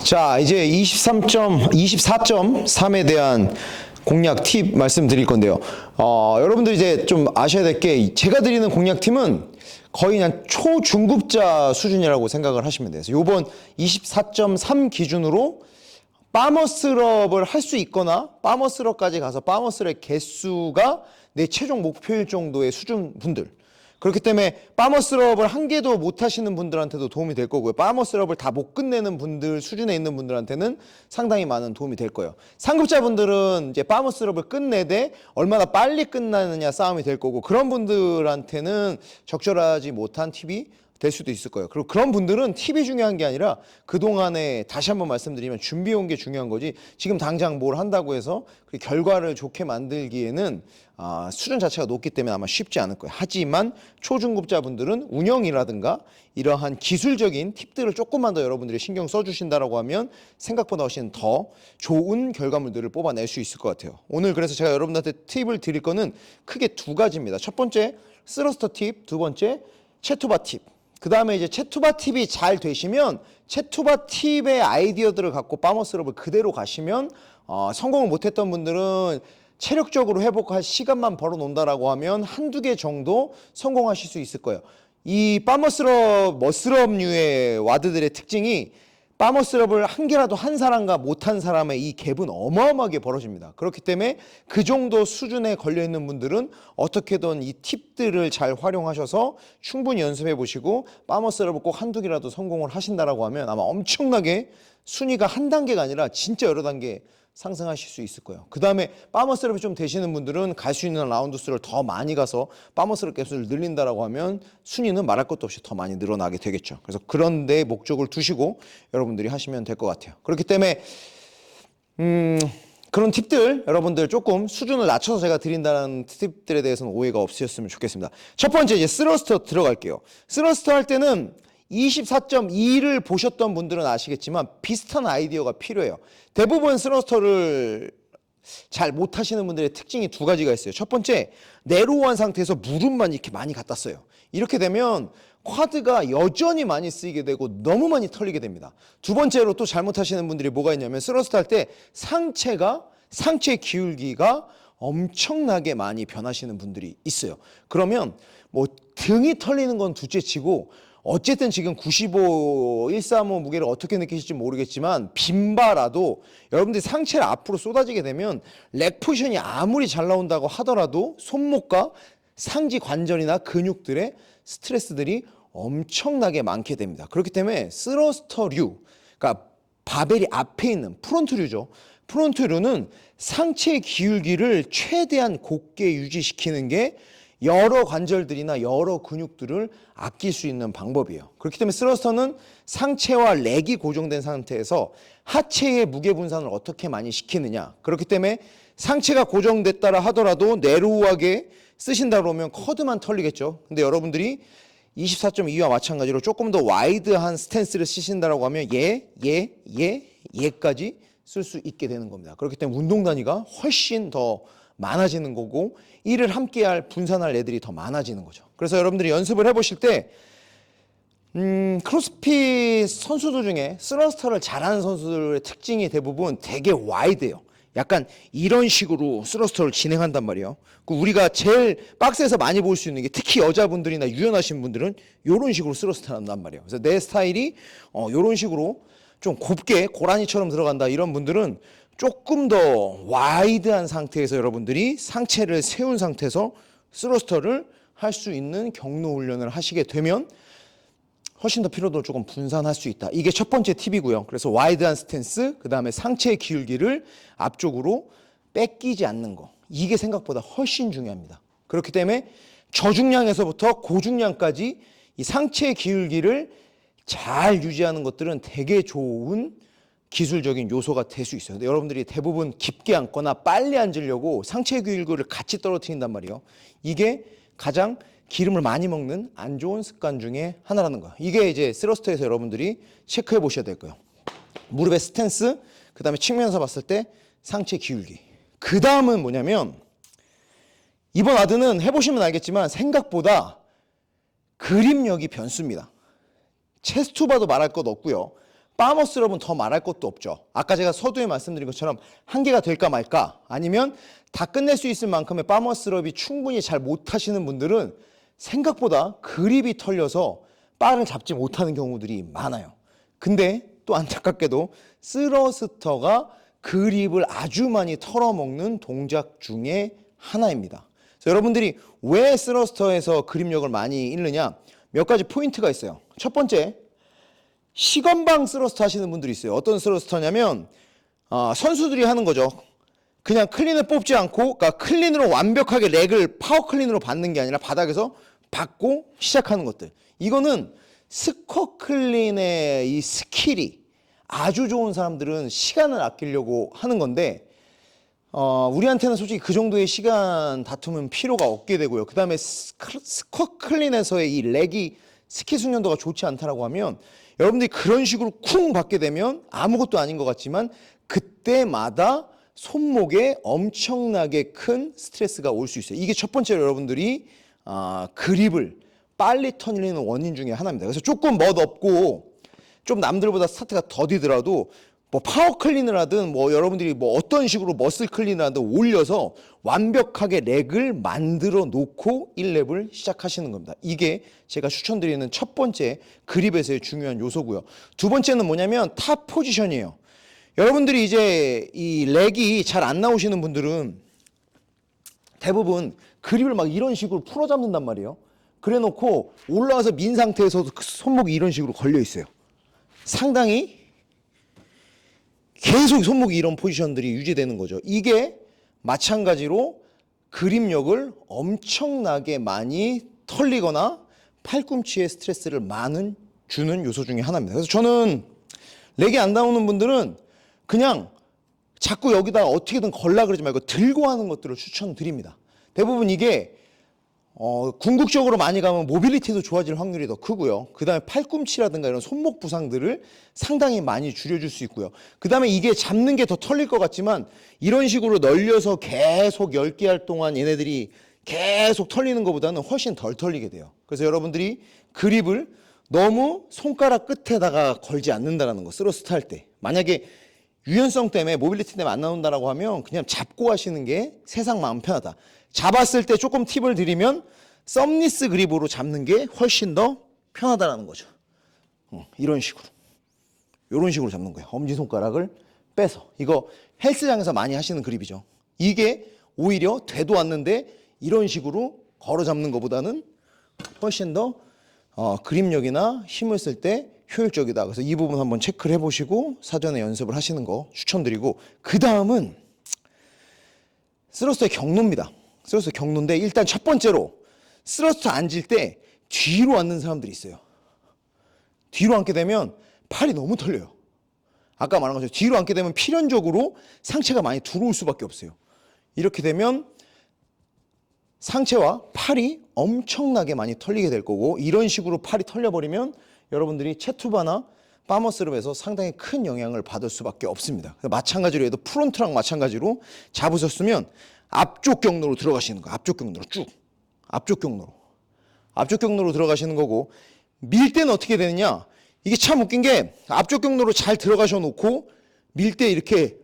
자, 이제 24.3에 대한 공략 팁 말씀드릴 건데요. 여러분들 이제 좀 아셔야 될 게 제가 드리는 공략 팁은 거의 그냥 초중급자 수준이라고 생각을 하시면 돼요. 그래서 요번 24.3 기준으로 파머스럽을 할 수 있거나 파머스럽까지 가서 파머스럽의 개수가 내 최종 목표일 정도의 수준 분들, 그렇기 때문에 파머스럽을 한 개도 못 하시는 분들한테도 도움이 될 거고요. 파머스럽을 다 못 끝내는 분들 수준에 있는 분들한테는 상당히 많은 도움이 될 거예요. 상급자분들은 이제 파머스럽을 끝내되 얼마나 빨리 끝나느냐 싸움이 될 거고, 그런 분들한테는 적절하지 못한 팁이 될 수도 있을 거예요. 그리고 그런 분들은 팁이 중요한 게 아니라 그동안에 다시 한번 말씀드리면 준비해온 게 중요한 거지, 지금 당장 뭘 한다고 해서 그 결과를 좋게 만들기에는 수준 자체가 높기 때문에 아마 쉽지 않을 거예요. 하지만 초중급자분들은 운영이라든가 이러한 기술적인 팁들을 조금만 더 여러분들이 신경 써주신다라고 하면 생각보다 훨씬 더 좋은 결과물들을 뽑아낼 수 있을 것 같아요. 오늘 그래서 제가 여러분들한테 팁을 드릴 거는 크게 두 가지입니다. 첫 번째 스러스터 팁, 두 번째 채투바 팁. 그 다음에 이제 채투바 팁이 잘 되시면 채투바 팁의 아이디어들을 갖고 파머스럽을 그대로 가시면 성공을 못했던 분들은 체력적으로 회복할 시간만 벌어 놓는다라고 하면 한두 개 정도 성공하실 수 있을 거예요. 이 파머스럽, 머스럽류의 와드들의 특징이 파머스럽을 한 개라도 한 사람과 못한 사람의 이 갭은 어마어마하게 벌어집니다. 그렇기 때문에 그 정도 수준에 걸려있는 분들은 어떻게든 이 팁들을 잘 활용하셔서 충분히 연습해 보시고 파머스럽을 꼭 한두 개라도 성공을 하신다라고 하면 아마 엄청나게 순위가 한 단계가 아니라 진짜 여러 단계 상승하실 수 있을 거예요. 그 다음에 파머스럽이 좀 되시는 분들은 갈 수 있는 라운드 수를 더 많이 가서 파머스럽 개수를 늘린다라고 하면 순위는 말할 것도 없이 더 많이 늘어나게 되겠죠. 그래서 그런 데 목적을 두시고 여러분들이 하시면 될 것 같아요. 그렇기 때문에 그런 팁들 여러분들 조금 수준을 낮춰서 제가 드린다는 팁들에 대해서는 오해가 없으셨으면 좋겠습니다. 첫 번째 이제 스러스터 들어갈게요. 스러스터 할 때는 24.2를 보셨던 분들은 아시겠지만 비슷한 아이디어가 필요해요. 대부분 스러스터를 잘 못하시는 분들의 특징이 두 가지가 있어요. 첫 번째, 내로우한 상태에서 무릎만 이렇게 많이 갖다 써요. 이렇게 되면 쿼드가 여전히 많이 쓰이게 되고 너무 많이 털리게 됩니다. 두 번째로 또 잘못하시는 분들이 뭐가 있냐면 스러스터 할 때 상체 기울기가 엄청나게 많이 변하시는 분들이 있어요. 그러면 뭐 등이 털리는 건 둘째치고 어쨌든 지금 95, 135 무게를 어떻게 느끼실지 모르겠지만 빈바라도 여러분들이 상체를 앞으로 쏟아지게 되면 렉 포지션이 아무리 잘 나온다고 하더라도 손목과 상지 관절이나 근육들의 스트레스들이 엄청나게 많게 됩니다. 그렇기 때문에 스러스터류, 그러니까 바벨이 앞에 있는 프론트류죠. 프론트류는 상체 기울기를 최대한 곧게 유지시키는 게 여러 관절들이나 여러 근육들을 아낄 수 있는 방법이에요. 그렇기 때문에 스러스터는 상체와 렉이 고정된 상태에서 하체의 무게 분산을 어떻게 많이 시키느냐. 그렇기 때문에 상체가 고정됐다라 하더라도 내로우하게 쓰신다 그러면 쿼드만 털리겠죠. 근데 여러분들이 24.2와 마찬가지로 조금 더 와이드한 스탠스를 쓰신다라고 하면 얘까지 쓸 수 있게 되는 겁니다. 그렇기 때문에 운동 단위가 훨씬 더 많아지는 거고 이를 함께할 분산할 애들이 더 많아지는 거죠. 그래서 여러분들이 연습을 해보실 때 크로스핏 선수들 중에 스러스터를 잘하는 선수들의 특징이 대부분 되게 와이드예요. 약간 이런 식으로 스러스터를 진행한단 말이에요. 우리가 제일 박스에서 많이 볼 수 있는 게 특히 여자분들이나 유연하신 분들은 이런 식으로 스러스터를 한단 말이에요. 그래서 내 스타일이 이런 식으로 좀 곱게 고라니처럼 들어간다 이런 분들은 조금 더 와이드한 상태에서 여러분들이 상체를 세운 상태에서 스러스터를 할 수 있는 경로 훈련을 하시게 되면 훨씬 더 피로도를 조금 분산할 수 있다. 이게 첫 번째 팁이고요. 그래서 와이드한 스탠스, 그 다음에 상체의 기울기를 앞쪽으로 뺏기지 않는 거. 이게 생각보다 훨씬 중요합니다. 그렇기 때문에 저중량에서부터 고중량까지 이 상체의 기울기를 잘 유지하는 것들은 되게 좋은 기술적인 요소가 될 수 있어요. 근데 여러분들이 대부분 깊게 앉거나 빨리 앉으려고 상체 기울기를 같이 떨어뜨린단 말이에요. 이게 가장 기름을 많이 먹는 안 좋은 습관 중에 하나라는 거예요. 이게 이제 스러스터에서 여러분들이 체크해 보셔야 될 거예요. 무릎의 스탠스, 그 다음에 측면에서 봤을 때 상체 기울기. 그 다음은 뭐냐면 이번 와드는 해보시면 알겠지만 생각보다 그립력이 변수입니다. 체스트바도 말할 것 없고요. 파머스럽은 더 말할 것도 없죠. 아까 제가 서두에 말씀드린 것처럼 한계가 될까 말까, 아니면 다 끝낼 수 있을 만큼의 파머스럽이 충분히 잘 못하시는 분들은 생각보다 그립이 털려서 바를 잡지 못하는 경우들이 많아요. 근데 또 안타깝게도 스러스터가 그립을 아주 많이 털어먹는 동작 중에 하나입니다. 그래서 여러분들이 왜 스러스터에서 그립력을 많이 잃느냐, 몇 가지 포인트가 있어요. 첫 번째, 시건방 스러스터 하시는 분들이 있어요. 어떤 스러스터냐면 선수들이 하는 거죠. 그냥 클린을 뽑지 않고, 그러니까 클린으로 완벽하게 렉을 파워 클린으로 받는 게 아니라 바닥에서 받고 시작하는 것들. 이거는 스쿼트 클린의 이 스킬이 아주 좋은 사람들은 시간을 아끼려고 하는 건데, 우리한테는 솔직히 그 정도의 시간 다툼은 필요가 없게 되고요. 그 다음에 스쿼트 클린에서의 이 렉이 스킬 숙련도가 좋지 않다라고 하면 여러분들이 그런 식으로 쿵 받게 되면 아무것도 아닌 것 같지만 그때마다 손목에 엄청나게 큰 스트레스가 올 수 있어요. 이게 첫 번째로 여러분들이 그립을 빨리 털리는 원인 중에 하나입니다. 그래서 조금 멋없고 좀 남들보다 스타트가 더디더라도 뭐 파워 클린을 하든 뭐 여러분들이 뭐 어떤 식으로 머슬 클린을 하든 올려서 완벽하게 렉을 만들어 놓고 1랩을 시작하시는 겁니다. 이게 제가 추천드리는 첫 번째 그립에서의 중요한 요소고요. 두 번째는 뭐냐면 탑 포지션이에요. 여러분들이 이제 이 렉이 잘 안 나오시는 분들은 대부분 그립을 막 이런 식으로 풀어 잡는단 말이에요. 그래 놓고 올라와서 민 상태에서도 손목이 이런 식으로 걸려 있어요. 상당히 계속 손목이 이런 포지션들이 유지되는 거죠. 이게 마찬가지로 그립력을 엄청나게 많이 털리거나 팔꿈치에 스트레스를 많은 주는 요소 중에 하나입니다. 그래서 저는 렉이 안 나오는 분들은 그냥 자꾸 여기다 어떻게든 걸라 그러지 말고 들고 하는 것들을 추천드립니다. 대부분 이게 궁극적으로 많이 가면 모빌리티도 좋아질 확률이 더 크고요. 그 다음에 팔꿈치라든가 이런 손목 부상들을 상당히 많이 줄여줄 수 있고요. 그 다음에 이게 잡는 게 더 털릴 것 같지만 이런 식으로 널려서 계속 10개 할 동안 얘네들이 계속 털리는 것보다는 훨씬 덜 털리게 돼요. 그래서 여러분들이 그립을 너무 손가락 끝에다가 걸지 않는다는 거, 스러스트 할 때. 만약에 유연성 때문에 모빌리티 때문에 안 나온다라고 하면 그냥 잡고 하시는 게 세상 마음 편하다. 잡았을 때 조금 팁을 드리면 썸리스 그립으로 잡는 게 훨씬 더 편하다라는 거죠. 이런 식으로. 이런 식으로 잡는 거예요. 엄지손가락을 빼서. 이거 헬스장에서 많이 하시는 그립이죠. 이게 오히려 되도 않는데 이런 식으로 걸어 잡는 것보다는 훨씬 더 그립력이나 힘을 쓸 때 효율적이다. 그래서 이 부분 한번 체크를 해보시고 사전에 연습을 하시는 거 추천드리고, 그 다음은 스러스터의 경로입니다. 스러스터 경로인데 일단 첫 번째로 스러스터 앉을 때 뒤로 앉는 사람들이 있어요. 뒤로 앉게 되면 팔이 너무 털려요. 아까 말한 것처럼 뒤로 앉게 되면 필연적으로 상체가 많이 들어올 수밖에 없어요. 이렇게 되면 상체와 팔이 엄청나게 많이 털리게 될 거고, 이런 식으로 팔이 털려버리면 여러분들이 체투바나 파머스럽에서 상당히 큰 영향을 받을 수밖에 없습니다. 마찬가지로 해도 프론트랑 마찬가지로 잡으셨으면 앞쪽 경로로 들어가시는 거예요. 앞쪽 경로로 쭉. 앞쪽 경로로. 앞쪽 경로로 들어가시는 거고, 밀 때는 어떻게 되느냐? 이게 참 웃긴 게 앞쪽 경로로 잘 들어가셔 놓고 밀 때 이렇게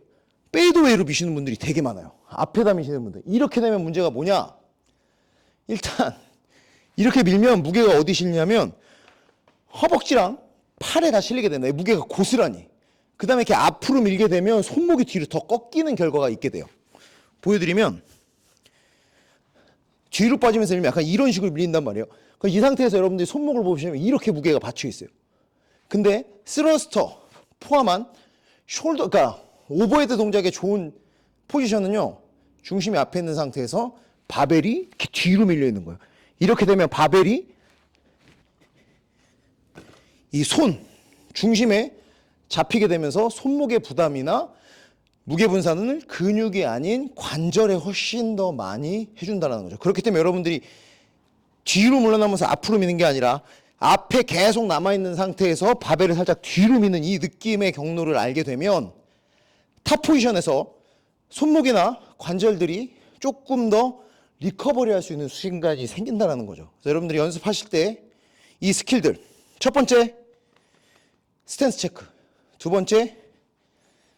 페이드웨이로 미시는 분들이 되게 많아요. 앞에다 미시는 분들. 이렇게 되면 문제가 뭐냐? 일단 이렇게 밀면 무게가 어디 실리냐면 허벅지랑 팔에 다 실리게 된다. 무게가 고스란히. 그 다음에 이렇게 앞으로 밀게 되면 손목이 뒤로 더 꺾이는 결과가 있게 돼요. 보여드리면 뒤로 빠지면서 밀면 약간 이런 식으로 밀린단 말이에요. 이 상태에서 여러분들이 손목을 보시면 이렇게 무게가 받쳐 있어요. 근데 스러스터 포함한 숄더, 그러니까 오버헤드 동작의 좋은 포지션은요, 중심이 앞에 있는 상태에서 바벨이 이렇게 뒤로 밀려 있는 거예요. 이렇게 되면 바벨이 이 손 중심에 잡히게 되면서 손목의 부담이나 무게 분산을 근육이 아닌 관절에 훨씬 더 많이 해준다는 거죠. 그렇기 때문에 여러분들이 뒤로 물러나면서 앞으로 미는 게 아니라 앞에 계속 남아있는 상태에서 바벨을 살짝 뒤로 미는 이 느낌의 경로를 알게 되면 탑 포지션에서 손목이나 관절들이 조금 더 리커버리 할 수 있는 순간이 생긴다는 거죠. 그래서 여러분들이 연습하실 때 이 스킬들, 첫 번째 스탠스 체크, 두 번째,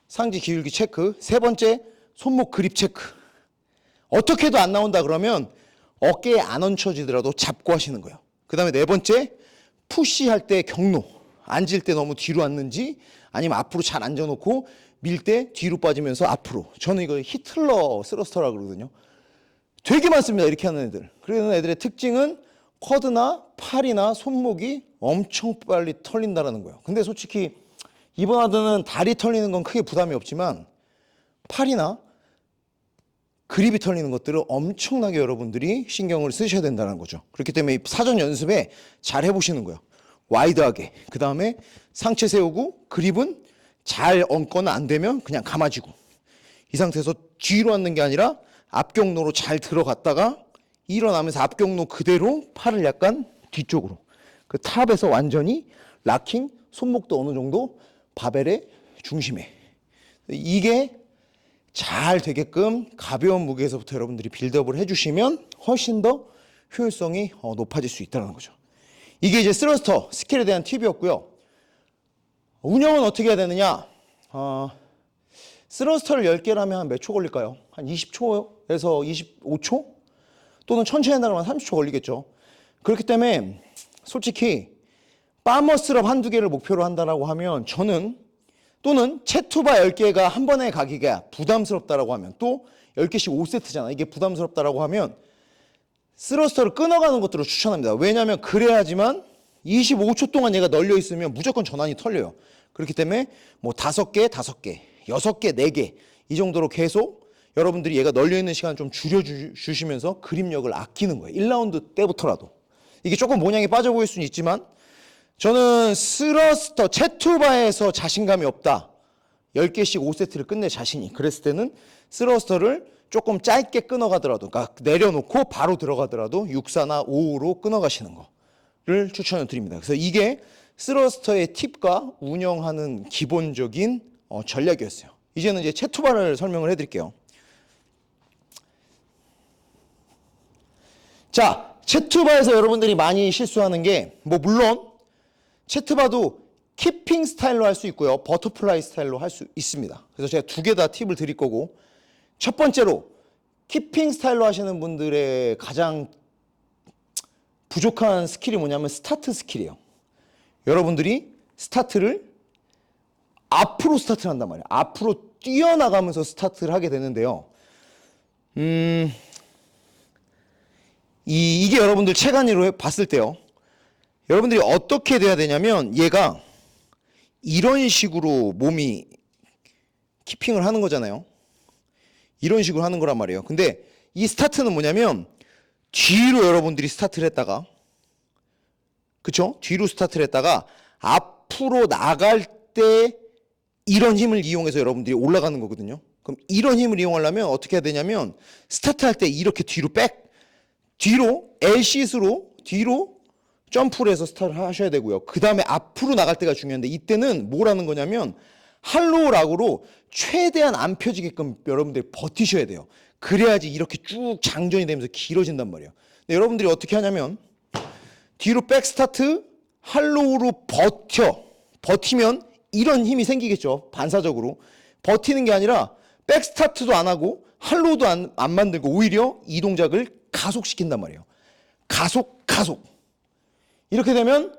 상지 기울기 체크. 세 번째, 손목 그립 체크. 어떻게 해도 안 나온다 그러면 어깨에 안 얹혀지더라도 잡고 하시는 거예요. 그 다음에 네 번째, 푸시할 때 경로. 앉을 때 너무 뒤로 앉는지 아니면 앞으로 잘 앉아놓고 밀 때 뒤로 빠지면서 앞으로. 저는 이거 히틀러 스러스터라고 그러거든요. 되게 많습니다. 이렇게 하는 애들. 그런 애들의 특징은 쿼드나 팔이나 손목이 엄청 빨리 털린다는 거예요. 근데 솔직히 이번 하드는 다리 털리는 건 크게 부담이 없지만 팔이나 그립이 털리는 것들을 엄청나게 여러분들이 신경을 쓰셔야 된다는 거죠. 그렇기 때문에 사전 연습에 잘 해보시는 거예요. 와이드하게. 그 다음에 상체 세우고 그립은 잘 얹거나 안 되면 그냥 감아지고, 이 상태에서 뒤로 앉는 게 아니라 앞경로로 잘 들어갔다가 일어나면서 앞경로 그대로 팔을 약간 뒤쪽으로, 그 탑에서 완전히 락킹, 손목도 어느 정도 바벨의 중심에, 이게 잘 되게끔 가벼운 무게에서부터 여러분들이 빌드업을 해주시면 훨씬 더 효율성이 높아질 수 있다는 거죠. 이게 이제 스러스터 스킬에 대한 팁이었고요. 운영은 어떻게 해야 되느냐? 스러스터를 10개를 하면 한 몇 초 걸릴까요? 한 20초에서 25초? 또는 천천히 한다면 30초 걸리겠죠. 그렇기 때문에 솔직히 파머스럽 한두 개를 목표로 한다라고 하면, 저는, 또는 채투바 10개가 한 번에 가기가 부담스럽다라고 하면, 또 10개씩 5세트잖아. 이게 부담스럽다라고 하면 스러스터를 끊어가는 것들을 추천합니다. 왜냐하면 그래야지만 25초 동안 얘가 널려 있으면 무조건 전환이 털려요. 그렇기 때문에 뭐 5개, 5개, 6개, 4개 이 정도로 계속 여러분들이 얘가 널려 있는 시간을 좀 줄여주시면서 그립력을 아끼는 거예요. 1라운드 때부터라도. 이게 조금 모양이 빠져 보일 수는 있지만, 저는 스러스터 채투바에서 자신감이 없다, 10개씩 5세트를 끝낼 자신이, 그랬을 때는 스러스터를 조금 짧게 끊어가더라도, 그러니까 내려놓고 바로 들어가더라도 6사나 5로 끊어가시는 거를 추천을 드립니다. 그래서 이게 스러스터의 팁과 운영하는 기본적인 전략이었어요. 이제는 이제 채투바를 설명을 해드릴게요. 자, 채투바에서 여러분들이 많이 실수하는 게, 뭐 물론 채투바도 키핑 스타일로 할 수 있고요, 버터플라이 스타일로 할 수 있습니다. 그래서 제가 두 개 다 팁을 드릴 거고, 첫 번째로 키핑 스타일로 하시는 분들의 가장 부족한 스킬이 뭐냐면 스타트 스킬이에요. 여러분들이 스타트를 앞으로 스타트를 한단 말이에요. 앞으로 뛰어나가면서 스타트를 하게 되는데요. 이게 여러분들 체간이로 봤을 때요, 여러분들이 어떻게 돼야 되냐면, 얘가 이런 식으로 몸이 키핑을 하는 거잖아요. 이런 식으로 하는 거란 말이에요. 근데 이 스타트는 뭐냐면, 뒤로 여러분들이 스타트를 했다가, 그쵸? 뒤로 스타트를 했다가 앞으로 나갈 때 이런 힘을 이용해서 여러분들이 올라가는 거거든요. 그럼 이런 힘을 이용하려면 어떻게 해야 되냐면, 스타트할 때 이렇게 뒤로 L시스로 뒤로 점프를 해서 스타트를 하셔야 되고요. 그 다음에 앞으로 나갈 때가 중요한데, 이때는 뭘 하는 거냐면 할로우 락으로 최대한 안 펴지게끔 여러분들이 버티셔야 돼요. 그래야지 이렇게 쭉 장전이 되면서 길어진단 말이에요. 근데 여러분들이 어떻게 하냐면, 뒤로 백 스타트, 할로우로 버티면 이런 힘이 생기겠죠. 반사적으로. 버티는 게 아니라 백 스타트도 안 하고 할로우도 안 만들고 오히려 이 동작을 가속시킨단 말이에요. 가속. 이렇게 되면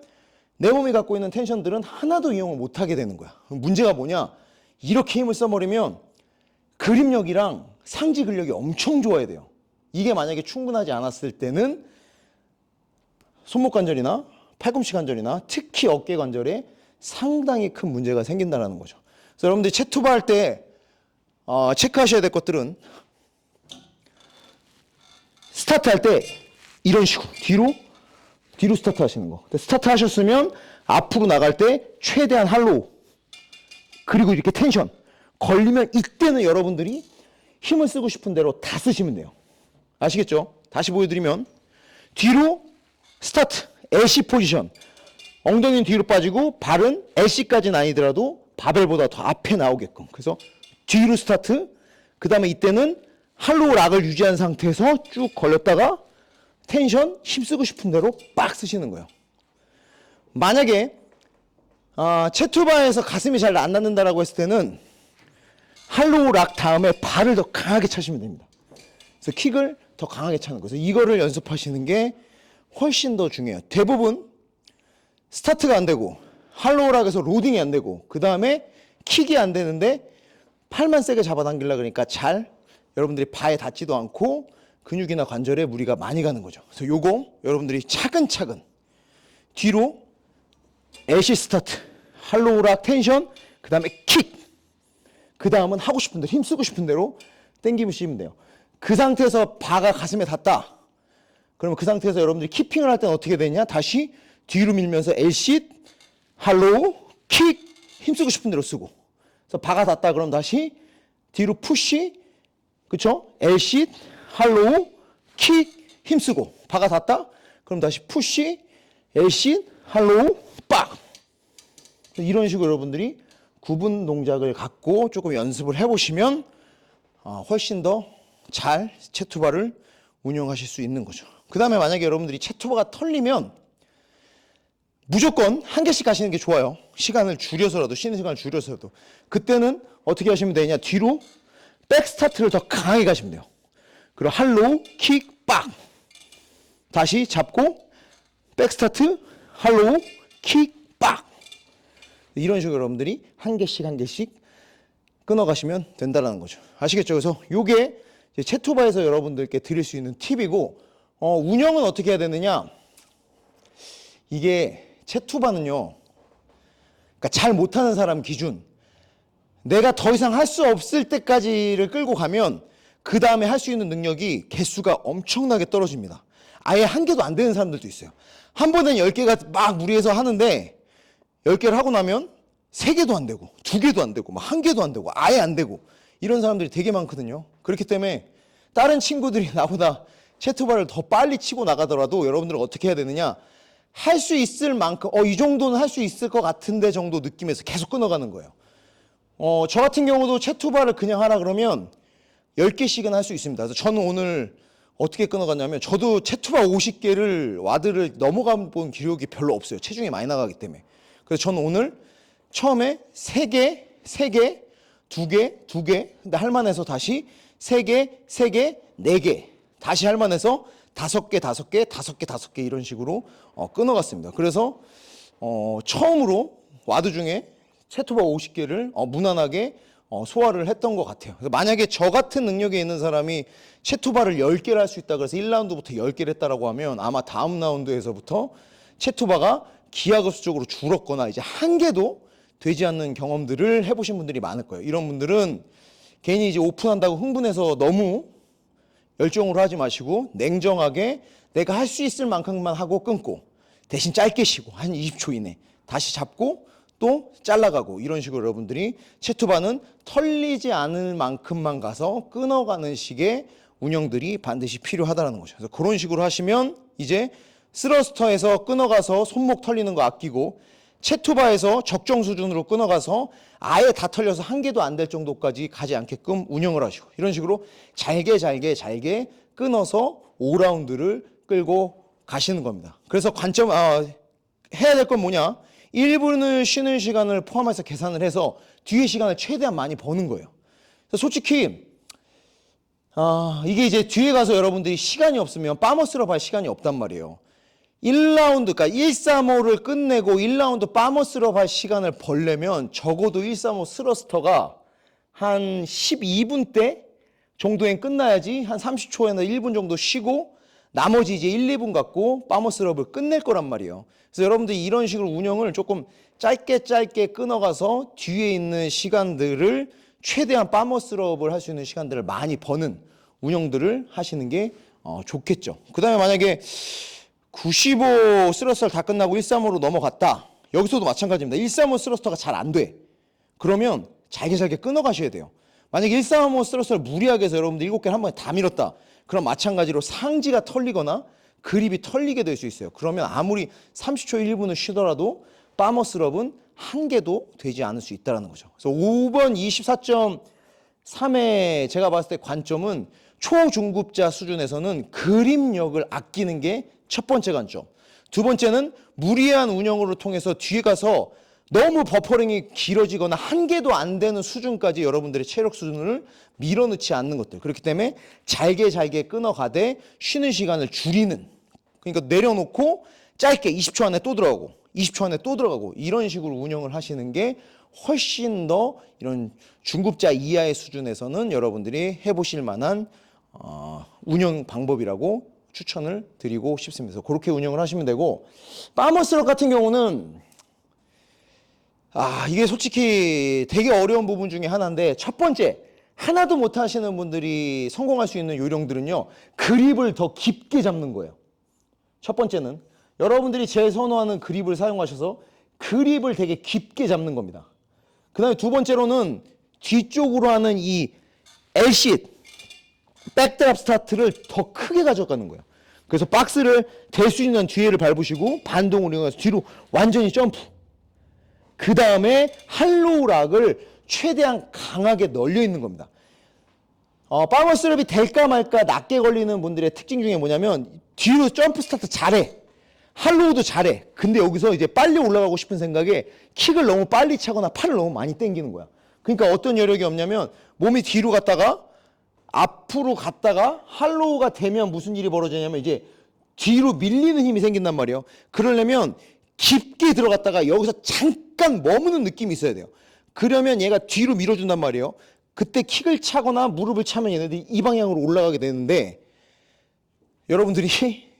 내 몸이 갖고 있는 텐션들은 하나도 이용을 못하게 되는 거야. 문제가 뭐냐? 이렇게 힘을 써버리면 그립력이랑 상지 근력이 엄청 좋아야 돼요. 이게 만약에 충분하지 않았을 때는 손목 관절이나 팔꿈치 관절이나 특히 어깨 관절에 상당히 큰 문제가 생긴다는 거죠. 그래서 여러분들이 채투바 할 때 체크하셔야 될 것들은, 스타트 할 때 이런 식으로 뒤로 스타트 하시는 거. 스타트 하셨으면 앞으로 나갈 때 최대한 할로우, 그리고 이렇게 텐션 걸리면 이때는 여러분들이 힘을 쓰고 싶은 대로 다 쓰시면 돼요. 아시겠죠? 다시 보여드리면, 뒤로 스타트, 애쉬 포지션, 엉덩이는 뒤로 빠지고 발은 애쉬까지는 아니더라도 바벨보다 더 앞에 나오게끔. 그래서 뒤로 스타트, 그 다음에 이때는 할로우 락을 유지한 상태에서 쭉 걸렸다가 텐션 힘쓰고 싶은 대로 빡 쓰시는 거예요. 만약에 채투바에서 가슴이 잘 안 닿는다라고 했을 때는 할로우 락 다음에 발을 더 강하게 차시면 됩니다. 그래서 킥을 더 강하게 차는 거죠. 이거를 연습하시는 게 훨씬 더 중요해요. 대부분 스타트가 안 되고 할로우 락에서 로딩이 안 되고 그 다음에 킥이 안 되는데 팔만 세게 잡아당기려고 그러니까 잘 여러분들이 바에 닿지도 않고 근육이나 관절에 무리가 많이 가는 거죠. 그래서 요거 여러분들이 차근차근 뒤로 애쉬 스타트, 할로우 락 텐션, 그 다음에 킥, 그 다음은 하고 싶은 대로 힘쓰고 싶은 대로 당기시면 돼요. 그 상태에서 바가 가슴에 닿다. 그러면 그 상태에서 여러분들이 키핑을 할 때는 어떻게 되냐? 다시 뒤로 밀면서 L쉿, 할로우, 킥, 힘쓰고 싶은 대로 쓰고. 그래서 바가 닿다 그럼 다시 뒤로 푸시, 그쵸? L쉿, 할로우, 킥, 힘쓰고. 바가 닿다? 그럼 다시 푸시, L쉿, 할로우, 빡! 이런 식으로 여러분들이 구분 동작을 갖고 조금 연습을 해보시면 훨씬 더 잘 채투바를 운영하실 수 있는 거죠. 그 다음에 만약에 여러분들이 채투바가 털리면 무조건 한 개씩 하시는 게 좋아요. 시간을 줄여서라도, 쉬는 시간을 줄여서라도. 그때는 어떻게 하시면 되냐? 뒤로 백 스타트를 더 강하게 가시면 돼요. 그리고 할로우, 킥, 빡! 다시 잡고 백 스타트, 할로우, 킥, 빡! 이런 식으로 여러분들이 한 개씩 끊어가시면 된다는 거죠. 아시겠죠? 그래서 요게 채투바에서 여러분들께 드릴 수 있는 팁이고, 운영은 어떻게 해야 되느냐? 이게 채투바는요, 그러니까 잘 못하는 사람 기준, 내가 더 이상 할 수 없을 때까지를 끌고 가면 그 다음에 할 수 있는 능력이 개수가 엄청나게 떨어집니다. 아예 한 개도 안 되는 사람들도 있어요. 한 번엔 10개가 막 무리해서 하는데 10개를 하고 나면 3개도 안 되고 2개도 안 되고 막 1개도 안 되고 아예 안 되고 이런 사람들이 되게 많거든요. 그렇기 때문에 다른 친구들이 나보다 채투바를 더 빨리 치고 나가더라도 여러분들은 어떻게 해야 되느냐, 할 수 있을 만큼 이 정도는 할 수 있을 것 같은데 정도 느낌에서 계속 끊어가는 거예요. 저 같은 경우도 채투바를 그냥 하라 그러면 10개씩은 할 수 있습니다. 그래서 저는 오늘 어떻게 끊어갔냐면, 저도 채투바 50개를 와드를 넘어가 본 기록이 별로 없어요. 체중이 많이 나가기 때문에. 그래서 저는 오늘 처음에 3개, 3개, 2개, 2개, 근데 할만해서 다시 3개, 3개, 4개, 다시 할만해서 5개, 5개, 5개, 5개 이런 식으로 끊어갔습니다. 그래서 처음으로 와드 중에 채투바 50개를 무난하게 소화를 했던 것 같아요. 그래서 만약에 저 같은 능력이 있는 사람이 채투바를 10개를 할 수 있다 그래서 1라운드부터 10개를 했다라고 하면 아마 다음 라운드에서부터 채투바가 기하급수적으로 줄었거나 이제 한 개도 되지 않는 경험들을 해보신 분들이 많을 거예요. 이런 분들은 괜히 이제 오픈한다고 흥분해서 너무 열정으로 하지 마시고 냉정하게 내가 할 수 있을 만큼만 하고 끊고 대신 짧게 쉬고 한 20초 이내 다시 잡고 또 잘라가고, 이런 식으로 여러분들이 채투바는 털리지 않을 만큼만 가서 끊어가는 식의 운영들이 반드시 필요하다는 거죠. 그래서 그런 식으로 하시면 이제 스러스터에서 끊어가서 손목 털리는 거 아끼고, 채투바에서 적정 수준으로 끊어가서 아예 다 털려서 한 개도 안 될 정도까지 가지 않게끔 운영을 하시고, 이런 식으로 잘게 끊어서 5라운드를 끌고 가시는 겁니다. 그래서 관점 해야 될 건 뭐냐? 1분을 쉬는 시간을 포함해서 계산을 해서 뒤에 시간을 최대한 많이 버는 거예요. 그래서 솔직히 이게 이제 뒤에 가서 여러분들이 시간이 없으면 빠머스럽 할 시간이 없단 말이에요. 1라운드, 그러니까 135를 끝내고 1라운드 빠머스럽 할 시간을 벌려면 적어도 135 스러스터가 한 12분 대 정도엔 끝나야지 한 30초에나 1분 정도 쉬고 나머지 이제 1, 2분 갖고 빠머스럽을 끝낼 거란 말이에요. 그래서 여러분들이 이런 식으로 운영을 조금 짧게 끊어가서 뒤에 있는 시간들을 최대한 빠머스럽을 할 수 있는 시간들을 많이 버는 운영들을 하시는 게 좋겠죠. 그 다음에 만약에 95 스러스터를 다 끝나고 135로 넘어갔다. 여기서도 마찬가지입니다. 135 스러스터가 잘 안 돼. 그러면 잘게 끊어가셔야 돼요. 만약에 135 스러스터를 무리하게 해서 여러분들 7개를 한 번에 다 밀었다. 그럼 마찬가지로 상지가 털리거나 그립이 털리게 될 수 있어요. 그러면 아무리 30초 1분을 쉬더라도 빠머스럽은 한 개도 되지 않을 수 있다는 거죠. 그래서 5번 24.3의 제가 봤을 때 관점은 초중급자 수준에서는 그립력을 아끼는 게 첫 번째 관점. 두 번째는 무리한 운영으로 통해서 뒤에 가서 너무 버퍼링이 길어지거나 한 개도 안 되는 수준까지 여러분들의 체력 수준을 밀어넣지 않는 것들. 그렇기 때문에 잘게 끊어가되 쉬는 시간을 줄이는. 그러니까 내려놓고 짧게 20초 안에 또 들어가고 20초 안에 또 들어가고 이런 식으로 운영을 하시는 게 훨씬 더 이런 중급자 이하의 수준에서는 여러분들이 해보실 만한 운영 방법이라고 추천을 드리고 싶습니다. 그래서 그렇게 운영을 하시면 되고, 파머스럽 같은 경우는 이게 솔직히 되게 어려운 부분 중에 하나인데, 첫 번째, 하나도 못 하시는 분들이 성공할 수 있는 요령들은요, 그립을 더 깊게 잡는 거예요. 첫 번째는 여러분들이 제일 선호하는 그립을 사용하셔서 그립을 되게 깊게 잡는 겁니다. 그 다음에 두 번째로는 뒤쪽으로 하는 이 Lsit, 백드랍 스타트를 더 크게 가져가는 거예요. 그래서 박스를 될 수 있는 뒤에를 밟으시고 반동을 이용해서 뒤로 완전히 점프. 그 다음에 할로우락을 최대한 강하게 널려 있는 겁니다. 파머스럽이 될까 말까 낮게 걸리는 분들의 특징 중에 뭐냐면 뒤로 점프 스타트 잘해. 할로우도 잘해. 근데 여기서 이제 빨리 올라가고 싶은 생각에 킥을 너무 빨리 차거나 팔을 너무 많이 당기는 거야. 그러니까 어떤 여력이 없냐면 몸이 뒤로 갔다가 앞으로 갔다가 할로우가 되면 무슨 일이 벌어지냐면 이제 뒤로 밀리는 힘이 생긴단 말이에요. 그러려면 깊게 들어갔다가 여기서 잠깐 머무는 느낌이 있어야 돼요. 그러면 얘가 뒤로 밀어준단 말이에요. 그때 킥을 차거나 무릎을 차면 얘네들이 이 방향으로 올라가게 되는데, 여러분들이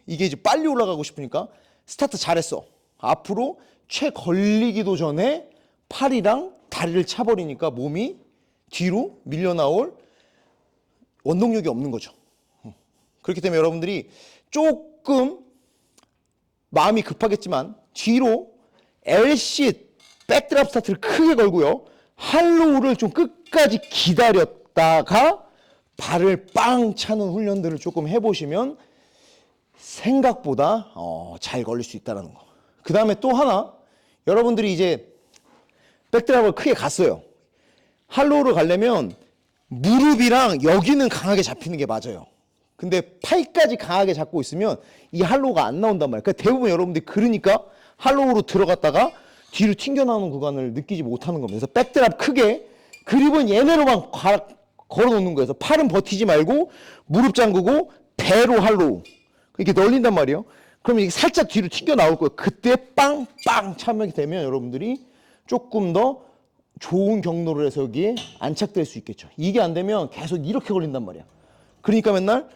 이게 이제 빨리 올라가고 싶으니까 스타트 잘했어. 앞으로 채 걸리기도 전에 팔이랑 다리를 차버리니까 몸이 뒤로 밀려나올 원동력이 없는 거죠. 그렇기 때문에 여러분들이 조금 마음이 급하겠지만 뒤로 Lsit, 백드랍 스타트를 크게 걸고요. 할로우를 좀 끝까지 기다렸다가 발을 빵 차는 훈련들을 조금 해보시면 생각보다 잘 걸릴 수 있다는 거. 그 다음에 또 하나, 여러분들이 이제 백드랍을 크게 갔어요. 할로우를 가려면 무릎이랑 여기는 강하게 잡히는 게 맞아요. 근데 팔까지 강하게 잡고 있으면 이 할로우가 안 나온단 말이에요. 그러니까 대부분 여러분들이 그러니까 할로우로 들어갔다가 뒤로 튕겨나오는 구간을 느끼지 못하는 겁니다. 그래서 백드랍 크게, 그립은 얘네로만 걸어놓는 거예요. 그래서 팔은 버티지 말고 무릎 잠그고 배로 할로우 이렇게 널린단 말이에요. 그러면 이게 살짝 뒤로 튕겨나올 거예요. 그때 빵빵 참여하게 되면 여러분들이 조금 더 좋은 경로를 해서 여기에 안착될 수 있겠죠. 이게 안 되면 계속 이렇게 걸린단 말이야. 그러니까 맨날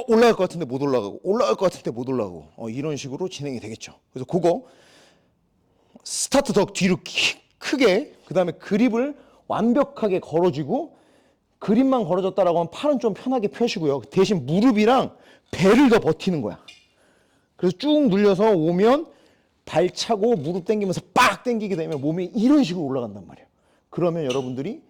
올라갈 것 같은데 못 올라가고 올라갈 것 같은데 못 올라가고 이런 식으로 진행이 되겠죠. 그래서 그거 스타트 더 뒤로 크게, 그 다음에 그립을 완벽하게 걸어주고, 그립만 걸어줬다라고 하면 팔은 좀 편하게 펴시고요. 대신 무릎이랑 배를 더 버티는 거야. 그래서 쭉 눌려서 오면 발 차고 무릎 당기면서 빡 당기게 되면 몸이 이런 식으로 올라간단 말이에요. 그러면 여러분들이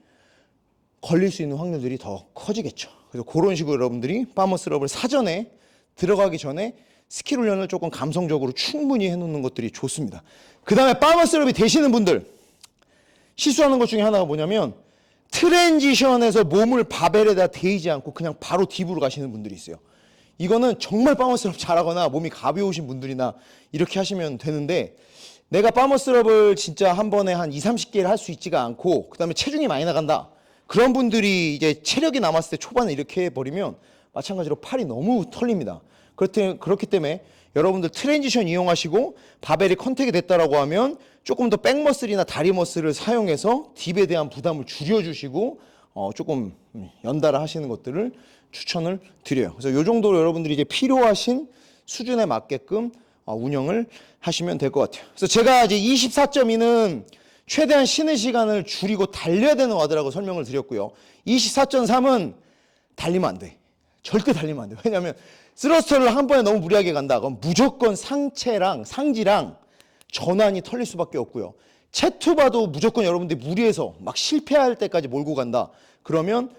걸릴 수 있는 확률들이 더 커지겠죠. 그래서 그런 식으로 여러분들이 파머스럽을 사전에 들어가기 전에 스킬 훈련을 조금 감성적으로 충분히 해놓는 것들이 좋습니다. 그 다음에 파머스럽이 되시는 분들 실수하는 것 중에 하나가 뭐냐면 트랜지션에서 몸을 바벨에다 대이지 않고 그냥 바로 딥으로 가시는 분들이 있어요. 이거는 정말 파머스럽 잘하거나 몸이 가벼우신 분들이나 이렇게 하시면 되는데, 내가 파머스럽을 진짜 한 번에 한 2, 30개를 할 수 있지가 않고 그 다음에 체중이 많이 나간다. 그런 분들이 이제 체력이 남았을 때 초반에 이렇게 해버리면 마찬가지로 팔이 너무 털립니다. 그렇기 때문에 여러분들 트랜지션 이용하시고 바벨이 컨택이 됐다라고 하면 조금 더 백머슬이나 다리 머슬을 사용해서 딥에 대한 부담을 줄여주시고 조금 연달아 하시는 것들을 추천을 드려요. 그래서 이 정도로 여러분들이 이제 필요하신 수준에 맞게끔 운영을 하시면 될 것 같아요. 그래서 제가 이제 24.2는 최대한 쉬는 시간을 줄이고 달려야 되는 와드라고 설명을 드렸고요. 24.3은 달리면 안 돼. 절대 달리면 안 돼. 왜냐하면 스러스터를 한 번에 너무 무리하게 간다. 그럼 무조건 상체랑 상지랑 전환이 털릴 수밖에 없고요. 채투바도 무조건 여러분들이 무리해서 막 실패할 때까지 몰고 간다. 그러면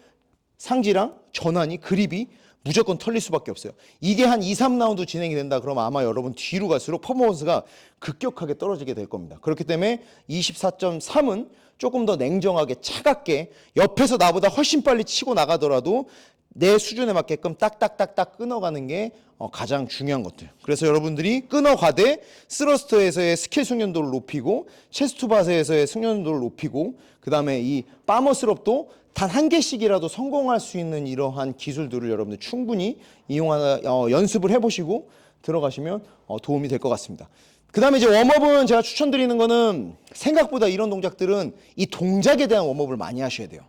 상지랑 전환이, 그립이 무조건 털릴 수밖에 없어요. 이게 한 2, 3라운드 진행이 된다 그러면 아마 여러분 뒤로 갈수록 퍼포먼스가 급격하게 떨어지게 될 겁니다. 그렇기 때문에 24.3은 조금 더 냉정하게 차갑게 옆에서 나보다 훨씬 빨리 치고 나가더라도 내 수준에 맞게끔 딱딱딱딱 끊어가는 게 가장 중요한 것들. 그래서 여러분들이 끊어가되 스러스터에서의 스킬 숙련도를 높이고 체스트바에서의 숙련도를 높이고 그 다음에 이 파머스럽도 단 한 개씩이라도 성공할 수 있는 이러한 기술들을 여러분들 충분히 이용하는 연습을 해보시고 들어가시면 도움이 될 것 같습니다. 그 다음에 이제 웜업은 제가 추천드리는 거는 생각보다 이런 동작들은 이 동작에 대한 웜업을 많이 하셔야 돼요.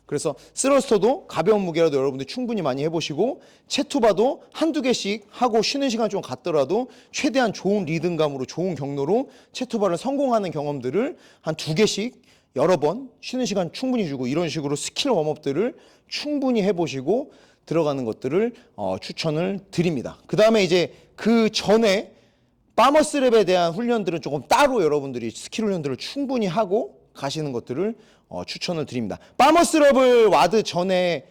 그래서 스러스터도 가벼운 무게라도 여러분들 충분히 많이 해보시고 체투바도 한두 개씩 하고 쉬는 시간 좀 갖더라도 최대한 좋은 리듬감으로 좋은 경로로 체투바를 성공하는 경험들을 한 두 개씩 여러 번 쉬는 시간 충분히 주고 이런 식으로 스킬 웜업들을 충분히 해보시고 들어가는 것들을 추천을 드립니다. 그 다음에 이제 그 전에 파머스랩에 대한 훈련들은 조금 따로 여러분들이 스킬 훈련들을 충분히 하고 가시는 것들을 추천을 드립니다. 파머스럽을 와드 전에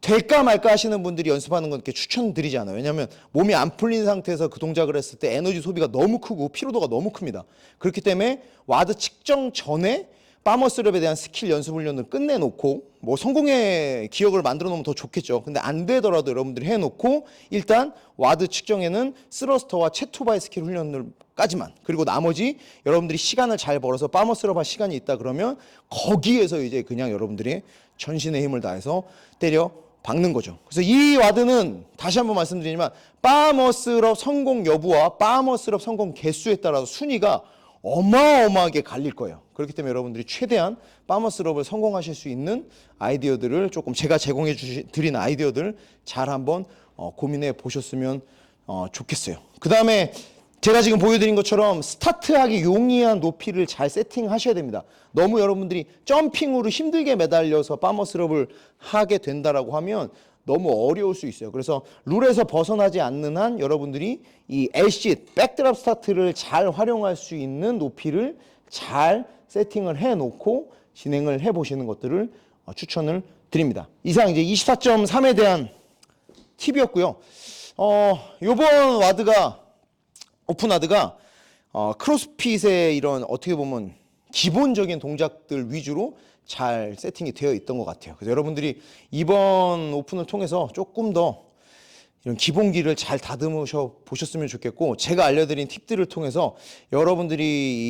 될까 말까 하시는 분들이 연습하는 건 이렇게 추천드리지 않아요. 왜냐하면 몸이 안 풀린 상태에서 그 동작을 했을 때 에너지 소비가 너무 크고 피로도가 너무 큽니다. 그렇기 때문에 와드 측정 전에 파머스럽에 대한 스킬 연습 훈련을 끝내놓고 뭐 성공의 기억을 만들어 놓으면 더 좋겠죠. 근데 안 되더라도 여러분들이 해놓고 일단 와드 측정에는 스러스터와 체투바의 스킬 훈련을까지만 그리고 나머지 여러분들이 시간을 잘 벌어서 파머스럽 할 시간이 있다 그러면 거기에서 이제 그냥 여러분들이 전신의 힘을 다해서 때려 박는 거죠. 그래서 이 와드는 다시 한번 말씀드리지만 파머스럽 성공 여부와 파머스럽 성공 개수에 따라서 순위가 어마어마하게 갈릴 거예요. 그렇기 때문에 여러분들이 최대한 파머스럽을 성공하실 수 있는 아이디어들을 조금 제가 제공해 드린 아이디어들 잘 한번 고민해 보셨으면 좋겠어요. 그 다음에 제가 지금 보여드린 것처럼 스타트하기 용이한 높이를 잘 세팅하셔야 됩니다. 너무 여러분들이 점핑으로 힘들게 매달려서 파머스럽을 하게 된다라고 하면 너무 어려울 수 있어요. 그래서 룰에서 벗어나지 않는 한 여러분들이 이 L쉿, 백드랍 스타트를 잘 활용할 수 있는 높이를 잘 세팅을 해놓고 진행을 해보시는 것들을 추천을 드립니다. 이상 이제 24.3에 대한 팁이었고요. 요번 와드가 오픈 와드가 크로스핏의 이런 어떻게 보면 기본적인 동작들 위주로 잘 세팅이 되어 있던 것 같아요. 그래서 여러분들이 이번 오픈을 통해서 조금 더 이런 기본기를 잘 다듬으셔 보셨으면 좋겠고 제가 알려드린 팁들을 통해서 여러분들이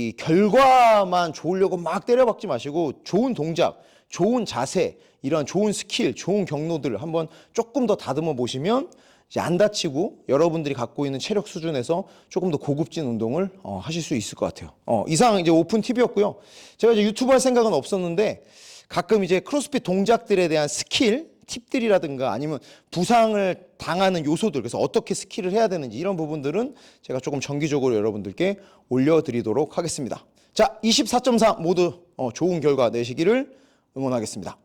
이 결과만 좋으려고 막 때려박지 마시고 좋은 동작, 좋은 자세, 이런 좋은 스킬, 좋은 경로들을 한번 조금 더 다듬어 보시면 이제 안 다치고 여러분들이 갖고 있는 체력 수준에서 조금 더 고급진 운동을 하실 수 있을 것 같아요. 이상 이제 오픈 팁이었고요. 제가 이제 유튜브 할 생각은 없었는데 가끔 이제 크로스핏 동작들에 대한 스킬, 팁들이라든가 아니면 부상을 당하는 요소들, 그래서 어떻게 스킬을 해야 되는지 이런 부분들은 제가 조금 정기적으로 여러분들께 올려드리도록 하겠습니다. 자, 24.4 모두 좋은 결과 내시기를 응원하겠습니다.